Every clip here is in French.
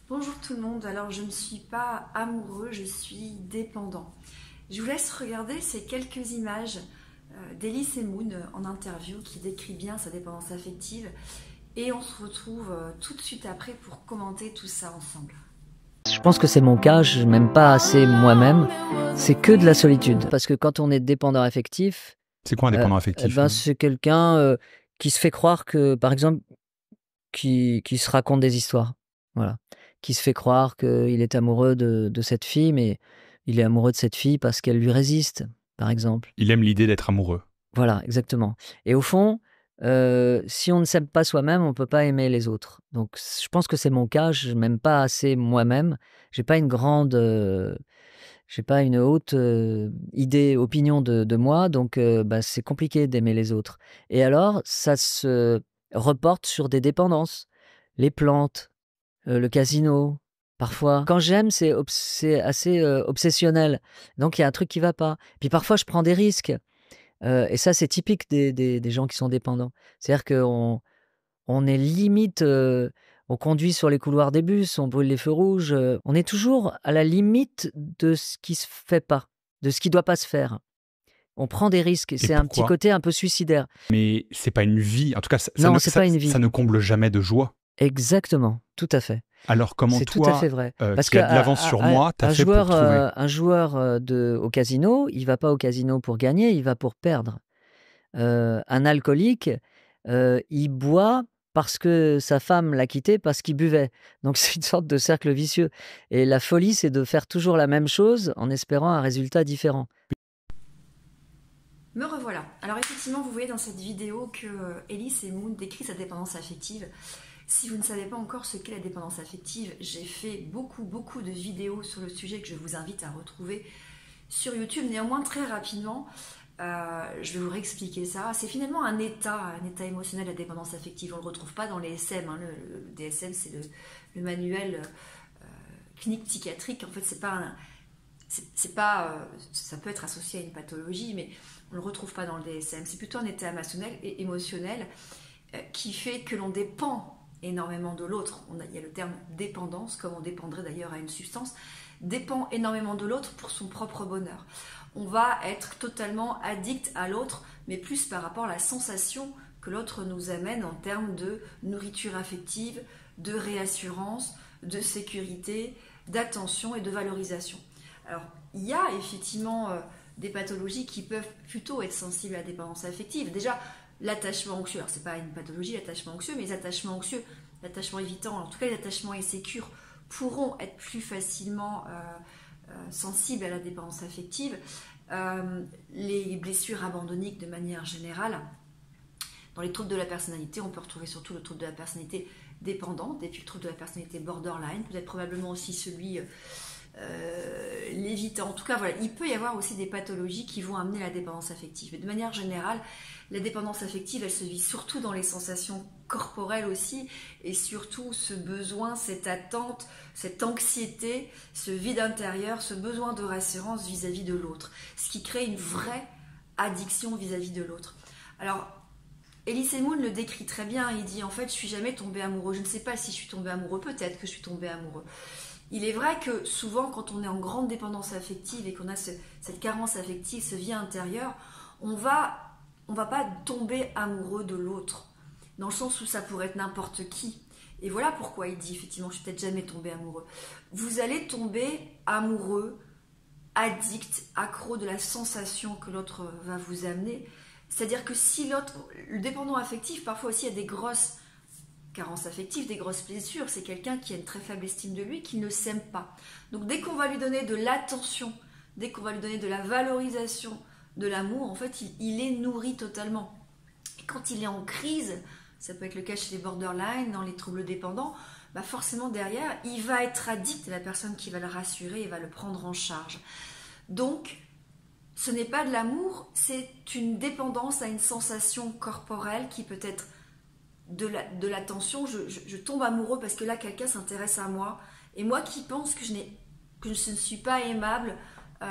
Bonjour tout le monde, alors je ne suis pas amoureux, je suis dépendant. Je vous laisse regarder ces quelques images d'Elise Moon en interview qui décrit bien sa dépendance affective et on se retrouve tout de suite après pour commenter tout ça ensemble. Je pense que c'est mon cas, je m'aime pas assez moi-même, c'est que de la solitude. Parce que quand on est dépendant affectif, C'est quoi un dépendant affectif? c'est quelqu'un qui se fait croire que, par exemple, qui se raconte des histoires. Voilà. Qui se fait croire qu'il est amoureux de cette fille, mais il est amoureux de cette fille parce qu'elle lui résiste, par exemple. Il aime l'idée d'être amoureux. Voilà, exactement. Et au fond, si on ne s'aime pas soi-même, on ne peut pas aimer les autres. Donc je pense que c'est mon cas, je ne m'aime pas assez moi-même. J'ai pas une grande, j'ai pas une haute idée, opinion de moi, donc c'est compliqué d'aimer les autres. Et alors, ça se reporte sur des dépendances. Les plantes, le casino, parfois. Quand j'aime, c'est assez obsessionnel. Donc il y a un truc qui va pas. Puis parfois, je prends des risques. Et ça, c'est typique des gens qui sont dépendants. C'est-à-dire qu'on est limite, on conduit sur les couloirs des bus, on brûle les feux rouges, on est toujours à la limite de ce qui se fait pas, de ce qui doit pas se faire. On prend des risques et c'est un petit côté un peu suicidaire. Mais c'est pas une vie, en tout cas, Non, c'est pas une vie. Ça ne comble jamais de joie. Exactement, tout à fait. Alors comment c'est toi, tout à fait vrai. Parce qui as de l'avance sur moi, t'as fait pour trouver un joueur au casino, il va pas au casino pour gagner, il va pour perdre. Un alcoolique, il boit parce que sa femme l'a quitté parce qu'il buvait. Donc c'est une sorte de cercle vicieux. Et la folie, c'est de faire toujours la même chose en espérant un résultat différent. Me revoilà. Alors effectivement, vous voyez dans cette vidéo que Elise Moon décrit sa dépendance affective. Si vous ne savez pas encore ce qu'est la dépendance affective, j'ai fait beaucoup de vidéos sur le sujet que je vous invite à retrouver sur YouTube. Néanmoins, très rapidement, je vais vous réexpliquer ça. C'est finalement un état émotionnel, la dépendance affective. On ne le retrouve pas dans les SM. Hein. Le DSM, c'est le manuel clinique psychiatrique. En fait, c'est pas ça peut être associé à une pathologie, mais on ne le retrouve pas dans le DSM. C'est plutôt un état émotionnel qui fait que l'on dépend énormément de l'autre. Il y a le terme dépendance, comme on dépendrait d'ailleurs à une substance, dépend énormément de l'autre pour son propre bonheur. On va être totalement addict à l'autre, mais plus par rapport à la sensation que l'autre nous amène en termes de nourriture affective, de réassurance, de sécurité, d'attention et de valorisation. Alors, il y a effectivement des pathologies qui peuvent plutôt être sensibles à la dépendance affective. Déjà, l'attachement anxieux, alors c'est pas une pathologie l'attachement anxieux, mais les attachements anxieux, l'attachement évitant, en tout cas les attachements insécures pourront être plus facilement sensibles à la dépendance affective. Les blessures abandonniques de manière générale. Dans les troubles de la personnalité, on peut retrouver surtout le trouble de la personnalité dépendante, et puis le trouble de la personnalité borderline, peut-être probablement aussi celui l'évitant. En tout cas, voilà, il peut y avoir aussi des pathologies qui vont amener la dépendance affective. Et de manière générale, la dépendance affective, elle se vit surtout dans les sensations corporelles aussi, et surtout ce besoin, cette attente, cette anxiété, ce vide intérieur, ce besoin de rassurance vis-à-vis de l'autre, ce qui crée une vraie addiction vis-à-vis de l'autre. Alors, Elise Moon le décrit très bien, il dit en fait je suis jamais tombé amoureux, je ne sais pas si je suis tombé amoureux, peut-être que je suis tombé amoureux. Il est vrai que souvent quand on est en grande dépendance affective et qu'on a cette carence affective, ce vide intérieur, on va pas tomber amoureux de l'autre, dans le sens où ça pourrait être n'importe qui. Et voilà pourquoi il dit effectivement je suis peut-être jamais tombé amoureux. Vous allez tomber amoureux, addict, accro de la sensation que l'autre va vous amener. C'est-à-dire que si l'autre, le dépendant affectif, parfois aussi il y a des grosses carences affectives, des grosses blessures, c'est quelqu'un qui a une très faible estime de lui, qui ne s'aime pas. Donc dès qu'on va lui donner de l'attention, dès qu'on va lui donner de la valorisation, de l'amour, en fait il est nourri totalement. Et quand il est en crise, ça peut être le cas chez les borderline, dans les troubles dépendants, forcément derrière, il va être addict à la personne qui va le rassurer et va le prendre en charge. Donc, ce n'est pas de l'amour, c'est une dépendance à une sensation corporelle qui peut être de l'attention. Je tombe amoureux parce que là, quelqu'un s'intéresse à moi. Et moi qui pense que je ne suis pas aimable, que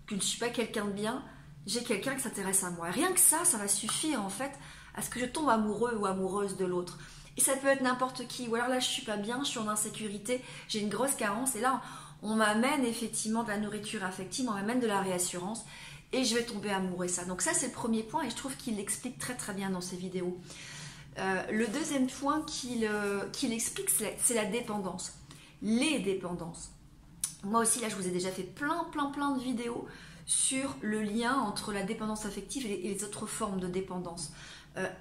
je ne suis pas quelqu'un de bien, j'ai quelqu'un qui s'intéresse à moi. Et rien que ça va suffire en fait à ce que je tombe amoureux ou amoureuse de l'autre. Et ça peut être n'importe qui. Ou alors là, je suis pas bien, je suis en insécurité, j'ai une grosse carence. Et là, on m'amène effectivement de la nourriture affective, on m'amène de la réassurance. Et je vais tomber amoureux de ça. Donc ça, c'est le premier point. Et je trouve qu'il l'explique très très bien dans ses vidéos. Le deuxième point qu'il explique, c'est la dépendance. Les dépendances. Moi aussi, là, je vous ai déjà fait plein de vidéos sur le lien entre la dépendance affective et les autres formes de dépendance.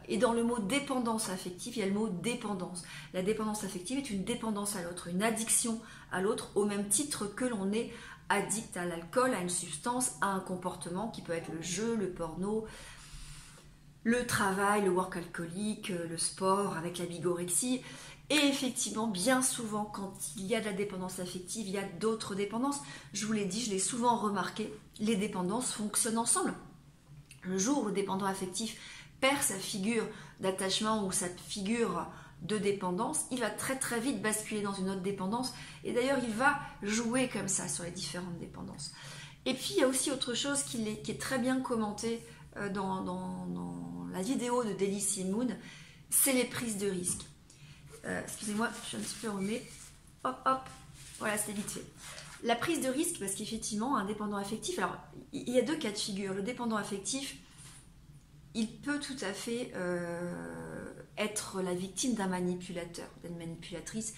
Et dans le mot dépendance affective, il y a le mot dépendance. La dépendance affective est une dépendance à l'autre, une addiction à l'autre, au même titre que l'on est addict à l'alcool, à une substance, à un comportement qui peut être le jeu, le porno, le travail, le work alcoolique, le sport avec la bigorexie. Et effectivement, bien souvent, quand il y a de la dépendance affective, il y a d'autres dépendances. Je vous l'ai dit, je l'ai souvent remarqué, les dépendances fonctionnent ensemble. Le jour où le dépendant affectif perd sa figure d'attachement ou sa figure de dépendance, il va très très vite basculer dans une autre dépendance. Et d'ailleurs, il va jouer comme ça sur les différentes dépendances. Et puis, il y a aussi autre chose qui est très bien commenté dans la vidéo de Daily Moon, c'est les prises de risques. Excusez-moi, je suis un petit peu enrhumée. Hop, voilà, c'était vite fait. La prise de risque, parce qu'effectivement, un dépendant affectif, alors il y a deux cas de figure. Le dépendant affectif, il peut tout à fait être la victime d'un manipulateur, d'une manipulatrice,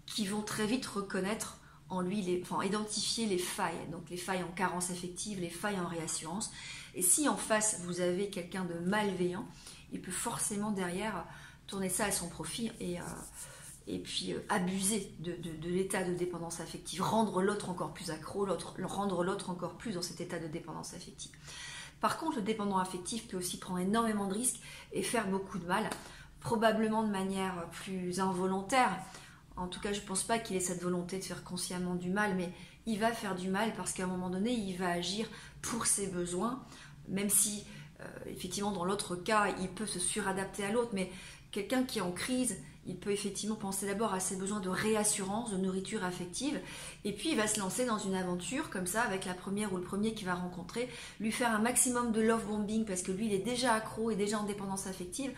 qui vont très vite reconnaître en lui, identifier les failles, donc les failles en carence affective, les failles en réassurance. Et si en face, vous avez quelqu'un de malveillant, il peut forcément derrière tourner ça à son profit et puis abuser de l'état de dépendance affective, rendre l'autre encore plus accro, rendre l'autre encore plus dans cet état de dépendance affective. Par contre, le dépendant affectif peut aussi prendre énormément de risques et faire beaucoup de mal, probablement de manière plus involontaire. En tout cas, je ne pense pas qu'il ait cette volonté de faire consciemment du mal, mais il va faire du mal parce qu'à un moment donné, il va agir pour ses besoins, même si, effectivement, dans l'autre cas, il peut se suradapter à l'autre, mais quelqu'un qui est en crise, il peut effectivement penser d'abord à ses besoins de réassurance, de nourriture affective, et puis il va se lancer dans une aventure comme ça avec la première ou le premier qu'il va rencontrer, lui faire un maximum de love bombing parce que lui il est déjà accro et déjà en dépendance affective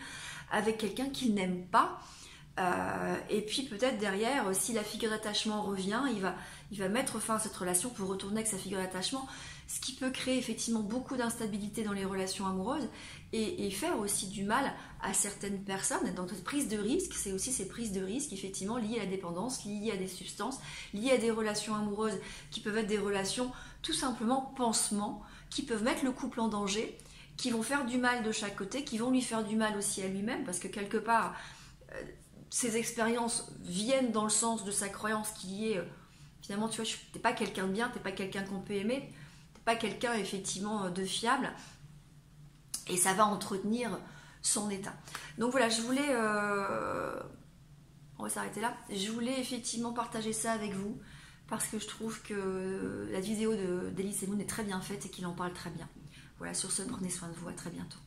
avec quelqu'un qu'il n'aime pas. Et puis peut-être derrière, si la figure d'attachement revient, il va mettre fin à cette relation pour retourner avec sa figure d'attachement, ce qui peut créer effectivement beaucoup d'instabilité dans les relations amoureuses et faire aussi du mal à certaines personnes. Donc cette prise de risque, c'est aussi ces prises de risque effectivement liées à la dépendance, liées à des substances, liées à des relations amoureuses qui peuvent être des relations tout simplement pansements, qui peuvent mettre le couple en danger, qui vont faire du mal de chaque côté, qui vont lui faire du mal aussi à lui-même, parce que quelque part, ces expériences viennent dans le sens de sa croyance qui est, finalement, tu vois, t'es pas quelqu'un de bien, t'es pas quelqu'un qu'on peut aimer, t'es pas quelqu'un effectivement de fiable, et ça va entretenir son état. Donc voilà, je voulais, on va s'arrêter là, je voulais effectivement partager ça avec vous, parce que je trouve que la vidéo de Daily Moon est très bien faite et qu'il en parle très bien. Voilà, sur ce, prenez soin de vous, à très bientôt.